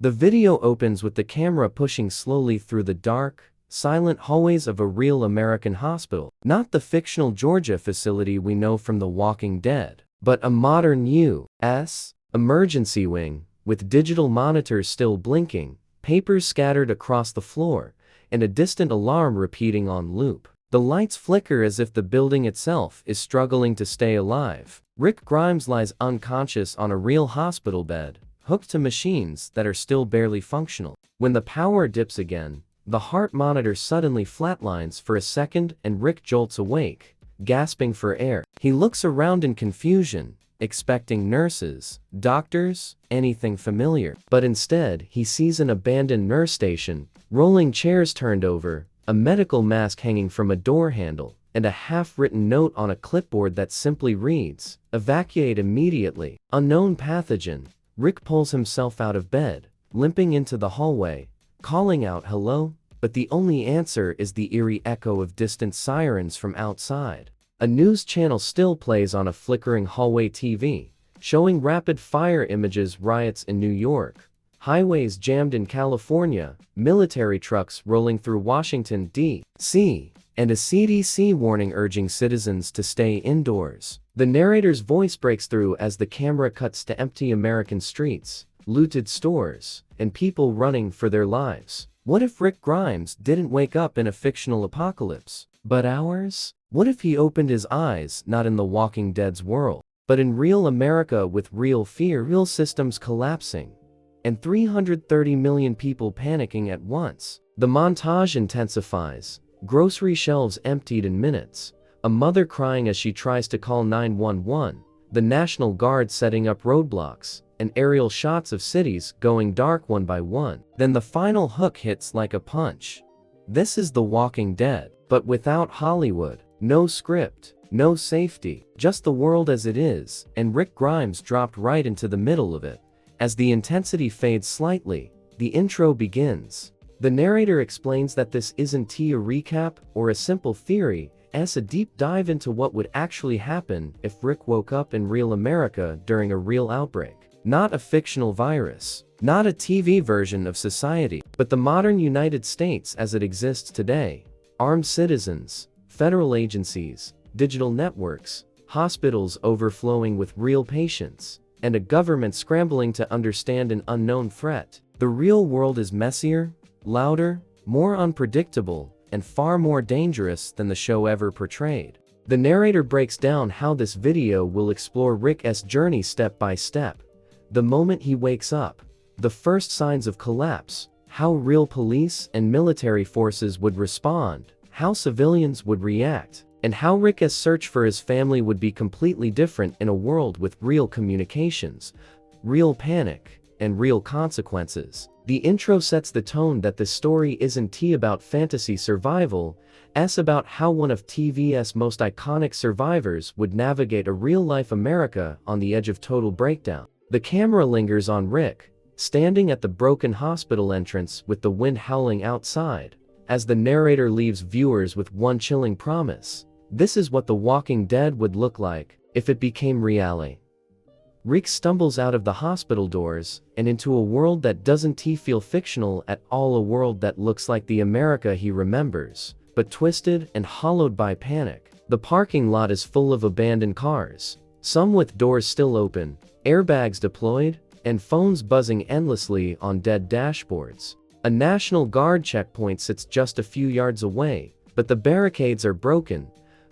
The video opens with the camera pushing slowly through the dark, silent hallways of a real American hospital. Not the fictional Georgia facility we know from The Walking Dead, but a modern U.S. emergency wing, with digital monitors still blinking, papers scattered across the floor, and a distant alarm repeating on loop. The lights flicker as if the building itself is struggling to stay alive. Rick Grimes lies unconscious on a real hospital bed, hooked to machines that are still barely functional. When the power dips again, the heart monitor suddenly flatlines for a second and Rick jolts awake, gasping for air. He looks around in confusion, expecting nurses, doctors, anything familiar. But instead, he sees an abandoned nurse station, rolling chairs turned over, a medical mask hanging from a door handle, and a half-written note on a clipboard that simply reads, "Evacuate immediately. Unknown pathogen." Rick pulls himself out of bed, limping into the hallway, calling out hello, but the only answer is the eerie echo of distant sirens from outside. A news channel still plays on a flickering hallway TV, showing rapid-fire images: riots in New York, highways jammed in California, military trucks rolling through Washington, D.C., and a CDC warning urging citizens to stay indoors. The narrator's voice breaks through as the camera cuts to empty American streets, looted stores, and people running for their lives. What if Rick Grimes didn't wake up in a fictional apocalypse, but ours? What if he opened his eyes not in The Walking Dead's world, but in real America, with real fear, real systems collapsing, and 330 million people panicking at once? The montage intensifies. Grocery shelves emptied in minutes, a mother crying as she tries to call 911, the National Guard setting up roadblocks, and aerial shots of cities going dark one by one. Then the final hook hits like a punch. This is The Walking Dead, but without Hollywood. No script, no safety, just the world as it is, and Rick Grimes dropped right into the middle of it. As the intensity fades slightly, the intro begins. The narrator explains that this isn't a recap or a simple theory, it's a deep dive into what would actually happen if Rick woke up in real America during a real outbreak. Not a fictional virus, not a TV version of society, but the modern United States as it exists today. Armed citizens, federal agencies, digital networks, hospitals overflowing with real patients, and a government scrambling to understand an unknown threat. The real world is messier, louder, more unpredictable, and far more dangerous than the show ever portrayed. The narrator breaks down how this video will explore Rick's journey step by step. The moment he wakes up, the first signs of collapse, how real police and military forces would respond, how civilians would react, and how Rick's search for his family would be completely different in a world with real communications, real panic, and real consequences. The intro sets the tone that this story isn't about fantasy survival, it's about how one of TV's most iconic survivors would navigate a real-life America on the edge of total breakdown. The camera lingers on Rick, standing at the broken hospital entrance with the wind howling outside, as the narrator leaves viewers with one chilling promise. This is what The Walking Dead would look like if it became reality. Rick stumbles out of the hospital doors and into a world that doesn't feel fictional at all, a world that looks like the America he remembers, but twisted and hollowed by panic. The parking lot is full of abandoned cars, some with doors still open, airbags deployed, and phones buzzing endlessly on dead dashboards. A National Guard checkpoint sits just a few yards away, but the barricades are broken,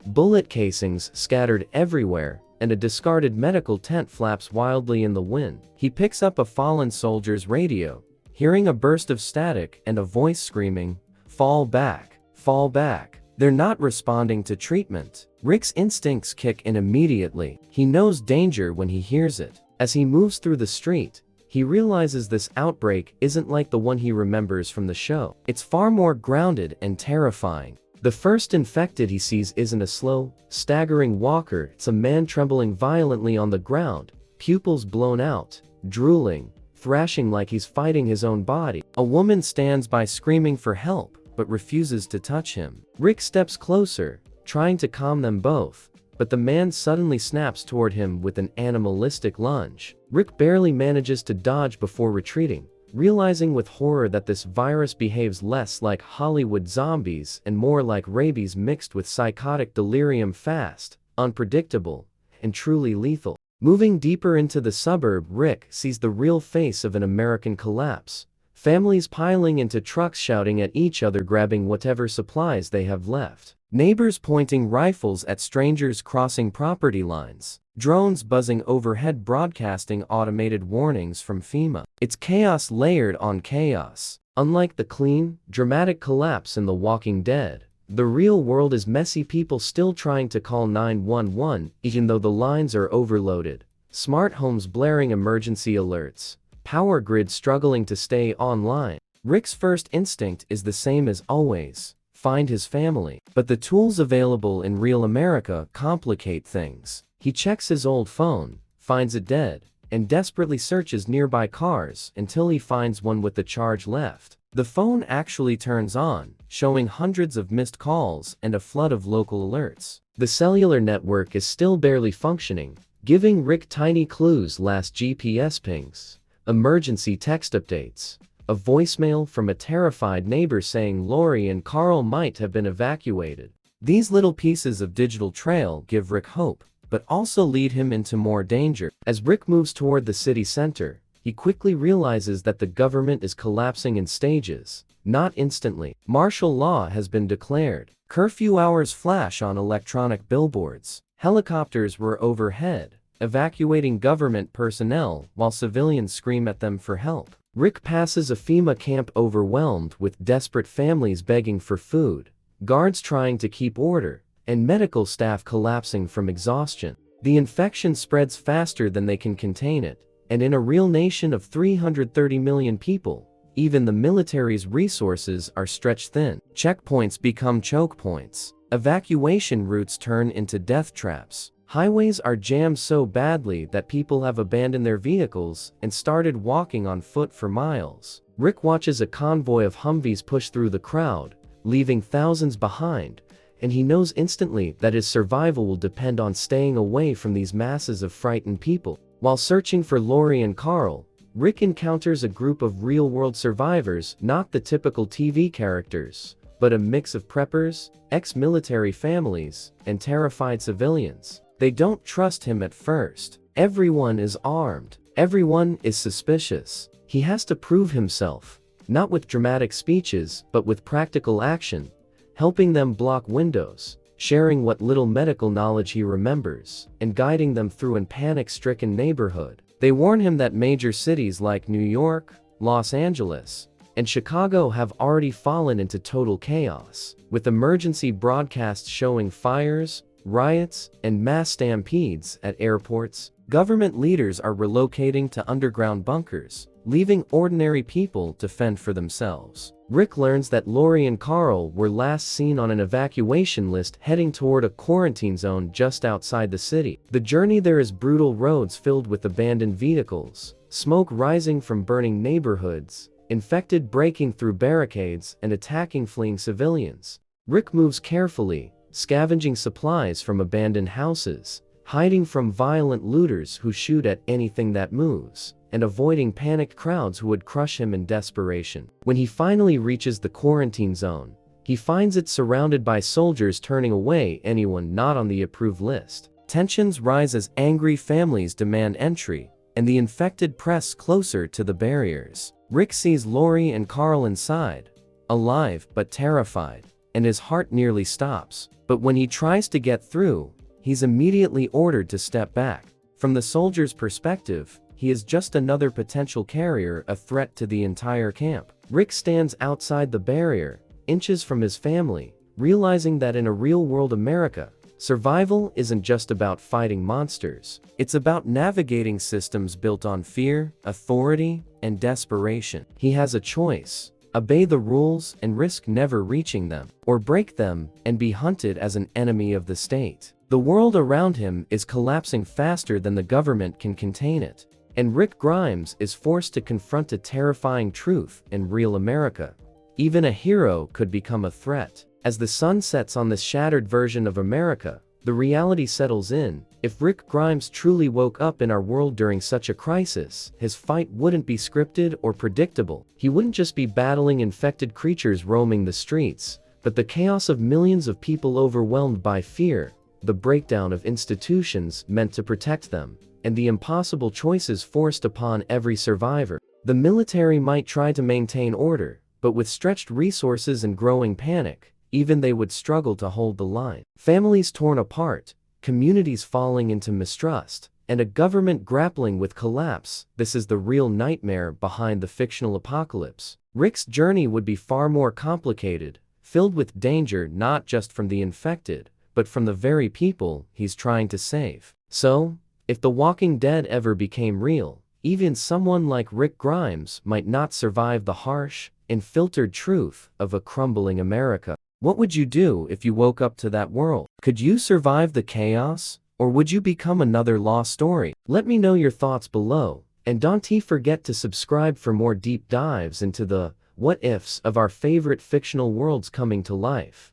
bullet casings scattered everywhere, and a discarded medical tent flaps wildly in the wind. He picks up a fallen soldier's radio, hearing a burst of static and a voice screaming, "Fall back, fall back." They're not responding to treatment. Rick's instincts kick in immediately. He knows danger when he hears it. As he moves through the street, he realizes this outbreak isn't like the one he remembers from the show. It's far more grounded and terrifying. The first infected he sees isn't a slow, staggering walker, it's a man trembling violently on the ground, pupils blown out, drooling, thrashing like he's fighting his own body. A woman stands by screaming for help, but refuses to touch him. Rick steps closer, trying to calm them both, but the man suddenly snaps toward him with an animalistic lunge. Rick barely manages to dodge before retreating, realizing with horror that this virus behaves less like Hollywood zombies and more like rabies mixed with psychotic delirium, fast, unpredictable, and truly lethal. Moving deeper into the suburb, Rick sees the real face of an American collapse. Families piling into trucks, shouting at each other, grabbing whatever supplies they have left. Neighbors pointing rifles at strangers crossing property lines. Drones buzzing overhead, broadcasting automated warnings from FEMA. It's chaos layered on chaos. Unlike the clean, dramatic collapse in The Walking Dead, the real world is messy, people still trying to call 911 even though the lines are overloaded. Smart homes blaring emergency alerts. Power grids struggling to stay online. Rick's first instinct is the same as always: find his family. But the tools available in real America complicate things. He checks his old phone, finds it dead, and desperately searches nearby cars until he finds one with the charge left. The phone actually turns on, showing hundreds of missed calls and a flood of local alerts. The cellular network is still barely functioning, giving Rick tiny clues: last GPS pings, emergency text updates, a voicemail from a terrified neighbor saying Lori and Carl might have been evacuated. These little pieces of digital trail give Rick hope, but also lead him into more danger. As Rick moves toward the city center, he quickly realizes that the government is collapsing in stages, not instantly. Martial law has been declared. Curfew hours flash on electronic billboards. Helicopters were overhead, evacuating government personnel while civilians scream at them for help. Rick passes a FEMA camp overwhelmed with desperate families begging for food, guards trying to keep order, and medical staff collapsing from exhaustion. The infection spreads faster than they can contain it, and in a real nation of 330 million people, even the military's resources are stretched thin. Checkpoints become choke points. Evacuation routes turn into death traps. Highways are jammed so badly that people have abandoned their vehicles and started walking on foot for miles. Rick watches a convoy of Humvees push through the crowd, leaving thousands behind, and he knows instantly that his survival will depend on staying away from these masses of frightened people. While searching for Lori and Carl, Rick encounters a group of real-world survivors, not the typical TV characters, but a mix of preppers, ex-military families, and terrified civilians. They don't trust him at first. Everyone is armed. Everyone is suspicious. He has to prove himself, not with dramatic speeches, but with practical action, helping them block windows, sharing what little medical knowledge he remembers, and guiding them through a panic-stricken neighborhood. They warn him that major cities like New York, Los Angeles, and Chicago have already fallen into total chaos, with emergency broadcasts showing fires, riots, and mass stampedes at airports. Government leaders are relocating to underground bunkers, leaving ordinary people to fend for themselves. Rick learns that Lori and Carl were last seen on an evacuation list heading toward a quarantine zone just outside the city. The journey there is brutal: roads filled with abandoned vehicles, smoke rising from burning neighborhoods, infected breaking through barricades and attacking fleeing civilians. Rick moves carefully, scavenging supplies from abandoned houses, hiding from violent looters who shoot at anything that moves, and avoiding panicked crowds who would crush him in desperation. When he finally reaches the quarantine zone, he finds it surrounded by soldiers turning away anyone not on the approved list. Tensions rise as angry families demand entry, and the infected press closer to the barriers. Rick sees Lori and Carl inside, alive but terrified, and his heart nearly stops. But when he tries to get through, he's immediately ordered to step back. From the soldier's perspective, he is just another potential carrier, a threat to the entire camp. Rick stands outside the barrier, inches from his family, realizing that in a real-world America, survival isn't just about fighting monsters. It's about navigating systems built on fear, authority, and desperation. He has a choice: obey the rules and risk never reaching them, or break them and be hunted as an enemy of the state. The world around him is collapsing faster than the government can contain it, and Rick Grimes is forced to confront a terrifying truth: in real America, even a hero could become a threat. As the sun sets on this shattered version of America, the reality settles in. If Rick Grimes truly woke up in our world during such a crisis, his fight wouldn't be scripted or predictable. He wouldn't just be battling infected creatures roaming the streets, but the chaos of millions of people overwhelmed by fear, the breakdown of institutions meant to protect them, and the impossible choices forced upon every survivor. The military might try to maintain order, but with stretched resources and growing panic, even they would struggle to hold the line. Families torn apart, communities falling into mistrust, and a government grappling with collapse. This is the real nightmare behind the fictional apocalypse. Rick's journey would be far more complicated, filled with danger not just from the infected, but from the very people he's trying to save. So, if The Walking Dead ever became real, even someone like Rick Grimes might not survive the harsh, unfiltered truth of a crumbling America. What would you do if you woke up to that world? Could you survive the chaos, or would you become another lost story? Let me know your thoughts below, and don't forget to subscribe for more deep dives into the what-ifs of our favorite fictional worlds coming to life.